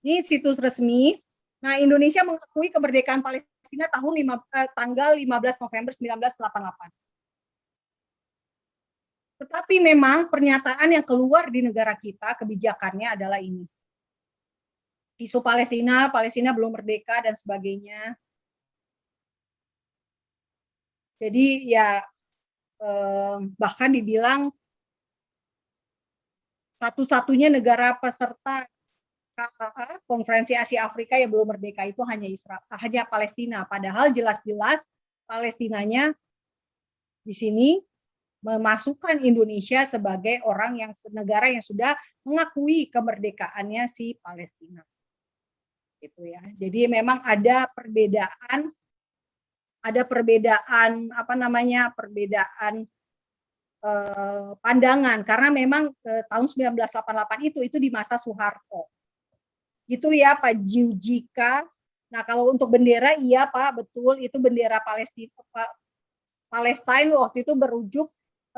Ini situs resmi. Nah, Indonesia mengakui kemerdekaan Palestina tanggal 15 November 1988. Tetapi memang pernyataan yang keluar di negara kita, kebijakannya adalah ini. Isu Palestina belum merdeka dan sebagainya. Jadi ya bahkan dibilang satu-satunya negara peserta Konferensi Asia Afrika yang belum merdeka itu hanya Palestina. Padahal jelas-jelas Palestinanya di sini memasukkan Indonesia sebagai negara yang sudah mengakui kemerdekaannya si Palestina. Gitu ya. Jadi memang ada perbedaan pandangan karena memang tahun 1988 itu di masa Soeharto. Itu ya Pak Jujika. Nah kalau untuk bendera iya Pak betul itu bendera Palestine waktu itu berujuk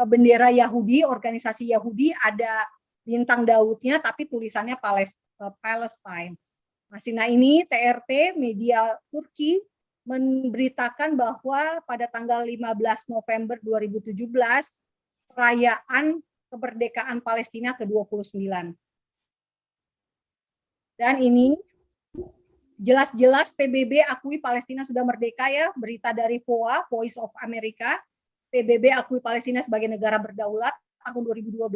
bendera Yahudi, organisasi Yahudi ada bintang Daudnya tapi tulisannya Palestine. Nah ini TRT media Turki memberitakan bahwa pada tanggal 15 November 2017 perayaan kemerdekaan Palestina ke-29. Dan ini jelas-jelas PBB akui Palestina sudah merdeka ya, berita dari VOA, Voice of America, PBB akui Palestina sebagai negara berdaulat tahun 2012,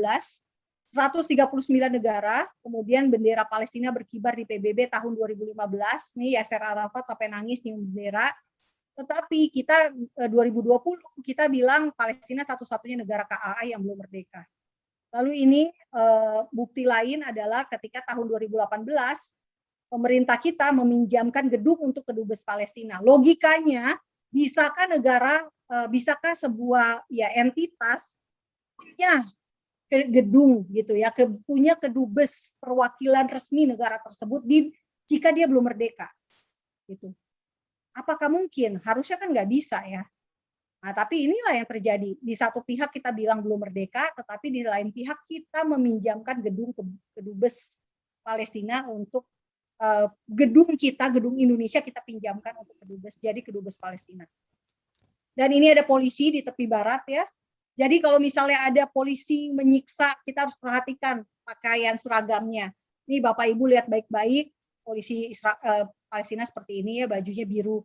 139 negara, kemudian bendera Palestina berkibar di PBB tahun 2015, nih Yasser Arafat sampai nangis nyium bendera, tetapi kita 2020 kita bilang Palestina satu-satunya negara KAA yang belum merdeka. Lalu ini bukti lain adalah ketika tahun 2018 pemerintah kita meminjamkan gedung untuk kedubes Palestina. Logikanya, bisakah sebuah ya entitas punya gedung gitu ya, punya kedubes perwakilan resmi negara tersebut jika dia belum merdeka, gitu. Apakah mungkin? Harusnya kan nggak bisa ya. Nah, tapi inilah yang terjadi. Di satu pihak kita bilang belum merdeka, tetapi di lain pihak kita meminjamkan gedung kedubes Palestina untuk gedung Indonesia kita pinjamkan untuk jadi kedubes Palestina. Dan ini ada polisi di tepi barat ya. Jadi kalau misalnya ada polisi menyiksa, kita harus perhatikan pakaian seragamnya. Ini Bapak Ibu lihat baik-baik, polisi Palestina seperti ini ya, bajunya biru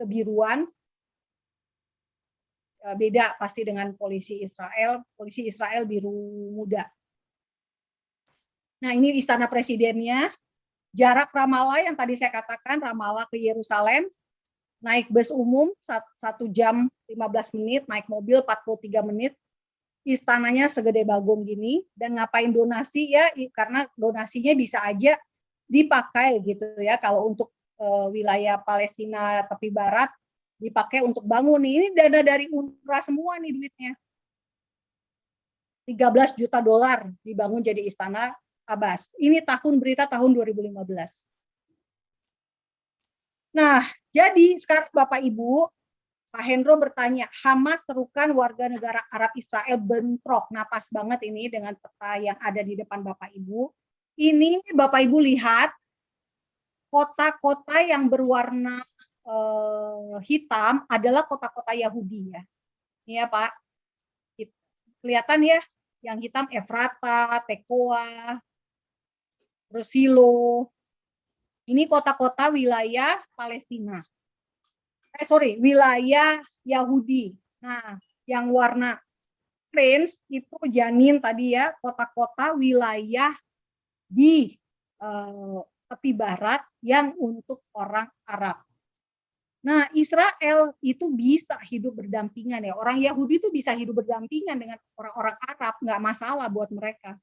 kebiruan. Beda pasti dengan polisi Israel biru muda. Nah ini istana presidennya, jarak Ramallah yang tadi saya katakan, Ramallah ke Yerusalem, naik bus umum 1 jam 15 menit, naik mobil 43 menit, istananya segede bagong gini, dan ngapain donasi ya, karena donasinya bisa aja dipakai gitu ya, kalau untuk wilayah Palestina tepi barat, dipakai untuk bangun. Ini dana dari UNRWA semua nih duitnya. 13 juta dolar dibangun jadi istana Abbas. Ini berita tahun 2015. Nah, jadi sekarang Bapak Ibu, Pak Hendro bertanya, Hamas serukan warga negara Arab Israel bentrok. Nah, pas banget ini dengan peta yang ada di depan Bapak Ibu. Ini Bapak Ibu lihat, kota-kota yang berwarna hitam adalah kota-kota Yahudi ya. Ini ya Pak, kelihatan ya, yang hitam Efrata, Tekoa, terus Silo. Ini kota-kota wilayah Palestina. Wilayah Yahudi. Nah, yang warna orange itu janin tadi ya, kota-kota wilayah di tepi barat yang untuk orang Arab. Nah, Israel itu bisa hidup berdampingan ya. Orang Yahudi itu bisa hidup berdampingan dengan orang-orang Arab, nggak masalah buat mereka.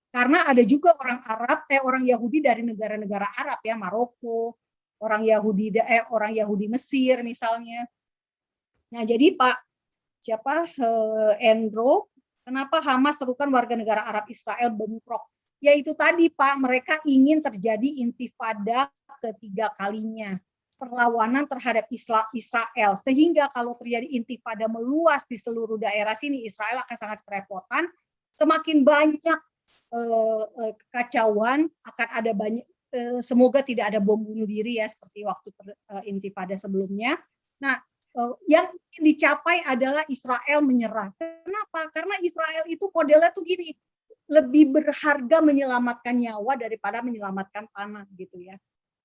Karena ada juga orang Yahudi dari negara-negara Arab ya, Maroko, orang Yahudi Mesir misalnya. Nah, jadi Pak Endro, kenapa Hamas serukan warga negara Arab Israel bentrok? Yaitu tadi Pak, mereka ingin terjadi intifada ketiga kalinya, perlawanan terhadap Israel, sehingga kalau terjadi intifada meluas di seluruh daerah sini, Israel akan sangat kerepotan. Semakin banyak kekacauan, akan ada banyak, semoga tidak ada bom bunuh diri ya seperti waktu intifada sebelumnya. Nah, yang ingin dicapai adalah Israel menyerah. Kenapa? Karena Israel itu modelnya tuh gini, lebih berharga menyelamatkan nyawa daripada menyelamatkan tanah gitu ya.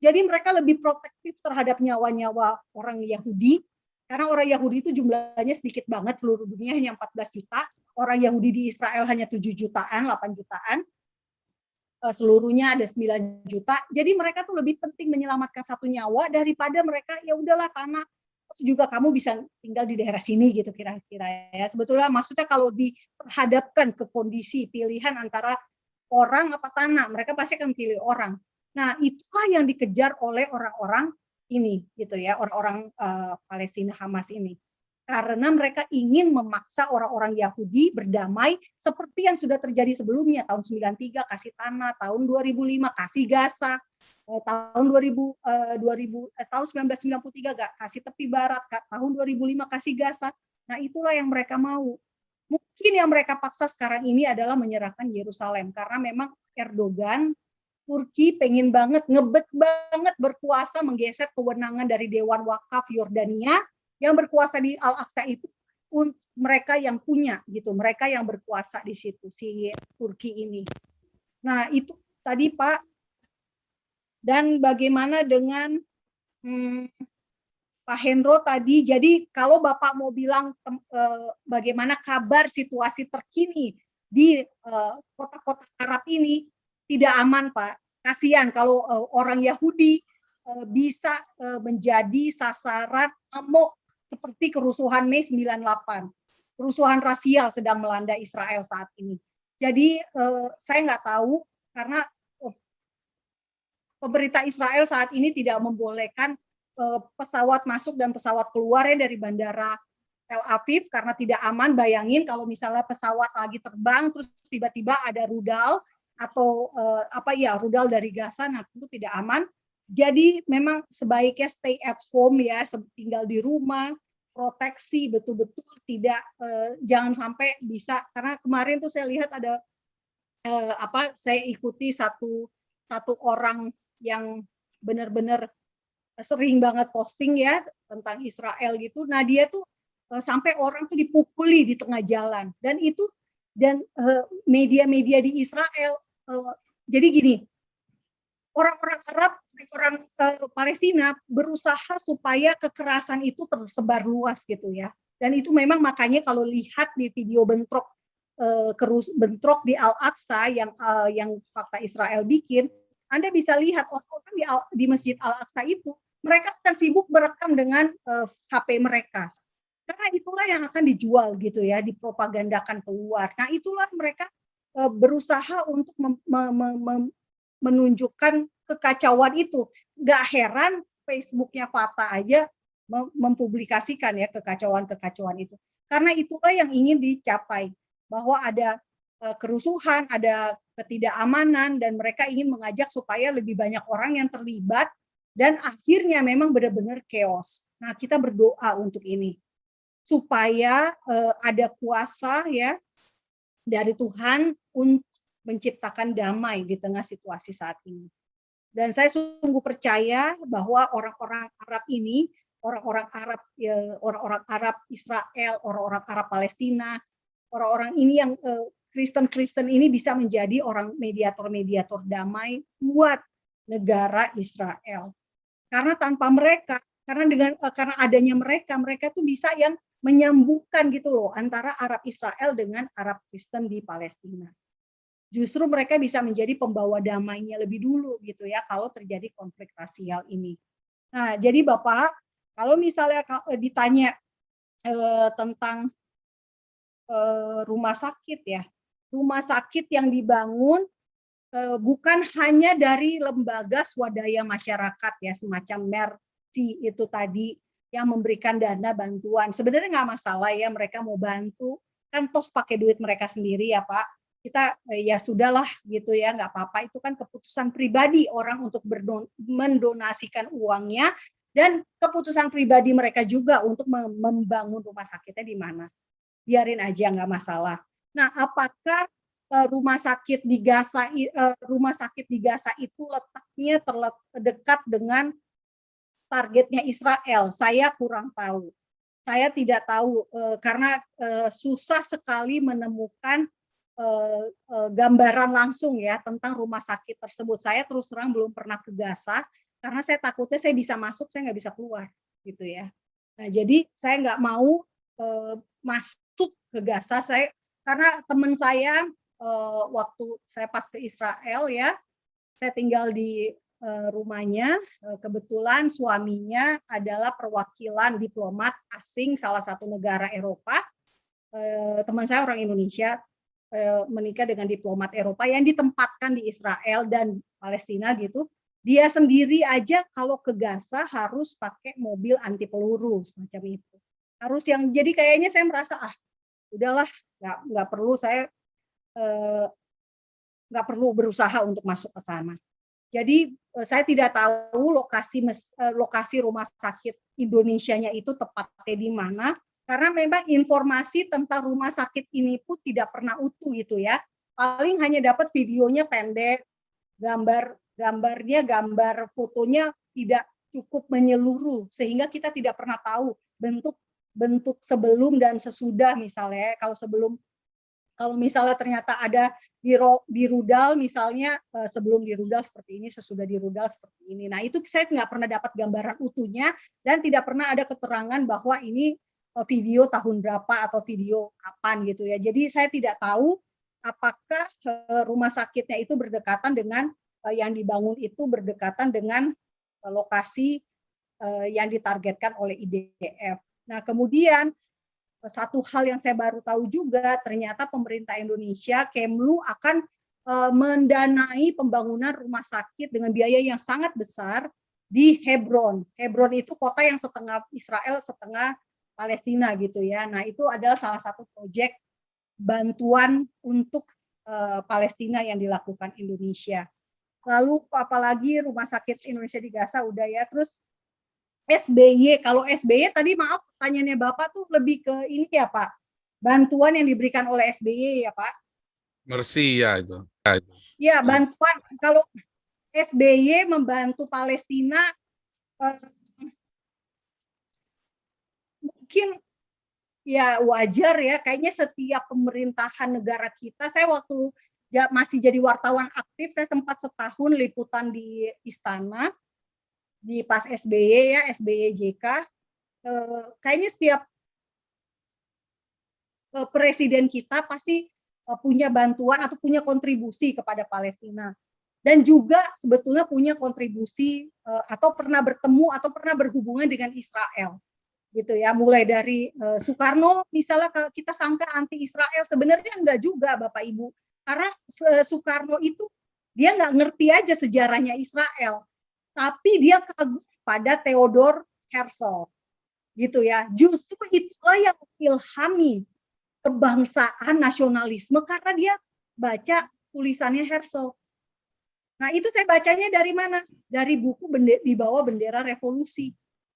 Jadi mereka lebih protektif terhadap nyawa-nyawa orang Yahudi, karena orang Yahudi itu jumlahnya sedikit banget, seluruh dunia hanya 14 juta, orang Yahudi di Israel hanya 7 jutaan, 8 jutaan, seluruhnya ada 9 juta. Jadi mereka tuh lebih penting menyelamatkan satu nyawa daripada mereka ya udahlah tanah juga kamu bisa tinggal di daerah sini gitu kira-kira ya. Sebetulnya maksudnya kalau diperhadapkan ke kondisi pilihan antara orang apa tanah, mereka pasti akan pilih orang. Nah, itulah yang dikejar oleh orang-orang ini gitu ya, orang-orang Palestina Hamas ini. Karena mereka ingin memaksa orang-orang Yahudi berdamai seperti yang sudah terjadi sebelumnya, tahun 93 kasih tanah, tahun 2005 kasih Gaza, tahun 1993 kasih tepi barat, tahun 2005 kasih Gaza. Nah, itulah yang mereka mau. Mungkin yang mereka paksa sekarang ini adalah menyerahkan Yerusalem, karena memang Erdogan Turki pengen banget, ngebet banget berkuasa menggeser kewenangan dari Dewan Wakaf Yordania yang berkuasa di Al-Aqsa itu untuk mereka yang punya gitu, mereka yang berkuasa di situ si Turki ini. Nah, itu tadi Pak Dan bagaimana dengan Pak Hendro tadi, jadi kalau Bapak mau bilang bagaimana kabar situasi terkini di kota-kota Arab ini, tidak aman Pak. Kasihan kalau orang Yahudi bisa menjadi sasaran amok seperti kerusuhan Mei 98. Kerusuhan rasial sedang melanda Israel saat ini. Jadi saya nggak tahu karena pemerintah Israel saat ini tidak membolehkan pesawat masuk dan pesawat keluar ya dari bandara Tel Aviv karena tidak aman. Bayangin kalau misalnya pesawat lagi terbang terus tiba-tiba ada rudal atau rudal dari Gaza, nah itu tidak aman. Jadi memang sebaiknya stay at home ya, tinggal di rumah, proteksi betul-betul, tidak jangan sampai bisa, karena kemarin tuh saya lihat ada saya ikuti satu orang yang benar-benar sering banget posting ya tentang Israel gitu. Nah dia tuh sampai orang tuh dipukuli di tengah jalan, dan itu media-media di Israel jadi gini, orang-orang Arab, orang Palestina berusaha supaya kekerasan itu tersebar luas gitu ya. Dan itu memang makanya kalau lihat di video bentrok bentrok di Al-Aqsa yang fakta Israel bikin, Anda bisa lihat orang-orang di Masjid Al-Aqsa itu mereka akan sibuk merekam dengan HP mereka. Karena itulah yang akan dijual gitu ya, dipropagandakan keluar. Nah, itulah mereka berusaha untuk menunjukkan kekacauan itu. Gak heran Facebooknya Fatah aja mempublikasikan ya kekacauan-kekacauan itu. Karena itulah yang ingin dicapai, bahwa ada kerusuhan, ada ketidakamanan, dan mereka ingin mengajak supaya lebih banyak orang yang terlibat, dan akhirnya memang benar-benar chaos. Nah, kita berdoa untuk ini supaya ada kuasa ya dari Tuhan untuk menciptakan damai di tengah situasi saat ini. Dan saya sungguh percaya bahwa orang-orang Arab ini, orang-orang Arab Israel, orang-orang Arab Palestina, orang-orang ini yang Kristen-Kristen ini bisa menjadi orang mediator-mediator damai buat negara Israel. Karena tanpa mereka, karena adanya mereka tuh bisa yang menyambungkan gitu loh antara Arab Israel dengan Arab Kristen di Palestina. Justru mereka bisa menjadi pembawa damainya lebih dulu gitu ya kalau terjadi konflik rasial ini. Nah, jadi Bapak, kalau misalnya ditanya tentang rumah sakit ya, rumah sakit yang dibangun bukan hanya dari lembaga swadaya masyarakat ya, semacam Mercy itu tadi yang memberikan dana bantuan. Sebenarnya nggak masalah ya mereka mau bantu, kan toh pakai duit mereka sendiri ya Pak. Kita ya sudahlah gitu ya, nggak apa-apa, itu kan keputusan pribadi orang untuk mendonasikan uangnya, dan keputusan pribadi mereka juga untuk membangun rumah sakitnya di mana. Biarin aja, nggak masalah. Nah, apakah rumah sakit di Gaza itu letaknya dekat dengan targetnya Israel? Saya kurang tahu. Saya tidak tahu karena susah sekali menemukan gambaran langsung ya tentang rumah sakit tersebut. Saya terus terang belum pernah ke Gaza karena saya takutnya saya bisa masuk, saya nggak bisa keluar gitu ya. Nah, jadi saya nggak mau masuk ke Gaza. Karena teman saya waktu saya pas ke Israel ya, saya tinggal di rumahnya, kebetulan suaminya adalah perwakilan diplomat asing salah satu negara Eropa. Teman saya orang Indonesia, menikah dengan diplomat Eropa yang ditempatkan di Israel dan Palestina gitu. Dia sendiri aja kalau ke Gaza harus pakai mobil anti peluru semacam itu. Harus yang, jadi kayaknya saya merasa udahlah, nggak perlu, saya nggak perlu berusaha untuk masuk ke sana. Jadi saya tidak tahu lokasi rumah sakit Indonesianya itu tepatnya di mana, karena memang informasi tentang rumah sakit ini pun tidak pernah utuh gitu ya. Paling hanya dapat videonya pendek, gambar fotonya tidak cukup menyeluruh, sehingga kita tidak pernah tahu bentuk sebelum dan sesudah. Misalnya kalau sebelum Kalau misalnya ternyata ada di rudal misalnya, sebelum di rudal seperti ini, sesudah di rudal seperti ini. Nah, itu saya nggak pernah dapat gambaran utuhnya dan tidak pernah ada keterangan bahwa ini video tahun berapa atau video kapan gitu ya. Jadi saya tidak tahu apakah rumah sakitnya itu berdekatan dengan yang dibangun itu berdekatan dengan lokasi yang ditargetkan oleh IDF. Nah, kemudian satu hal yang saya baru tahu juga, ternyata pemerintah Indonesia, Kemlu akan mendanai pembangunan rumah sakit dengan biaya yang sangat besar di Hebron. Hebron itu kota yang setengah Israel, setengah Palestina gitu ya. Nah, itu adalah salah satu proyek bantuan untuk Palestina yang dilakukan Indonesia. Lalu apalagi rumah sakit Indonesia di Gaza udah ya, terus SBY, kalau SBY tadi maaf pertanyaannya Bapak tuh lebih ke ini ya Pak, bantuan yang diberikan oleh SBY ya Pak? Mercy ya itu. Ya bantuan, kalau SBY membantu Palestina mungkin ya wajar ya, kayaknya setiap pemerintahan negara kita, saya waktu masih jadi wartawan aktif, saya sempat setahun liputan di Istana, di pas SBY ya, SBY JK, kayaknya setiap presiden kita pasti punya bantuan atau punya kontribusi kepada Palestina. Dan juga sebetulnya punya kontribusi atau pernah bertemu atau pernah berhubungan dengan Israel. Gitu ya, mulai dari Soekarno misalnya kita sangka anti Israel, sebenarnya enggak juga Bapak Ibu. Karena Soekarno itu dia nggak ngerti aja sejarahnya Israel, tapi dia kagum pada Theodor Herzl. Gitu ya. Justru itulah yang ilhami kebangsaan nasionalisme karena dia baca tulisannya Herzl. Nah, itu saya bacanya dari mana? Dari buku di bawah bendera revolusi.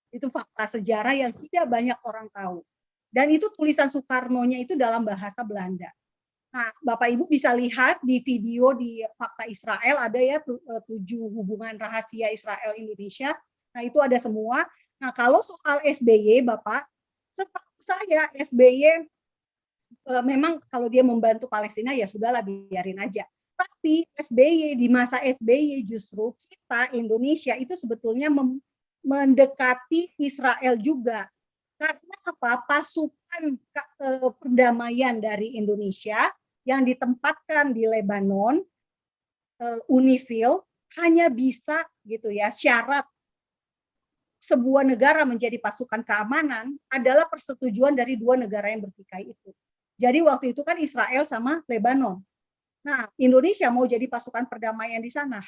Itu fakta sejarah yang tidak banyak orang tahu. Dan itu tulisan Soekarno-nya itu dalam bahasa Belanda. Nah, Bapak Ibu bisa lihat di video di Fakta Israel, ada ya 7 hubungan rahasia Israel Indonesia. Nah, itu ada semua. Nah, kalau soal SBY, Bapak, setahu saya SBY memang kalau dia membantu Palestina ya sudahlah biarin aja. Tapi SBY, di masa SBY justru kita Indonesia itu sebetulnya mendekati Israel juga. Karena apa? Pasukan perdamaian dari Indonesia yang ditempatkan di Lebanon, UNIFIL, hanya bisa gitu ya, syarat sebuah negara menjadi pasukan keamanan adalah persetujuan dari dua negara yang bertikai itu. Jadi waktu itu kan Israel sama Lebanon. Nah, Indonesia mau jadi pasukan perdamaian di sana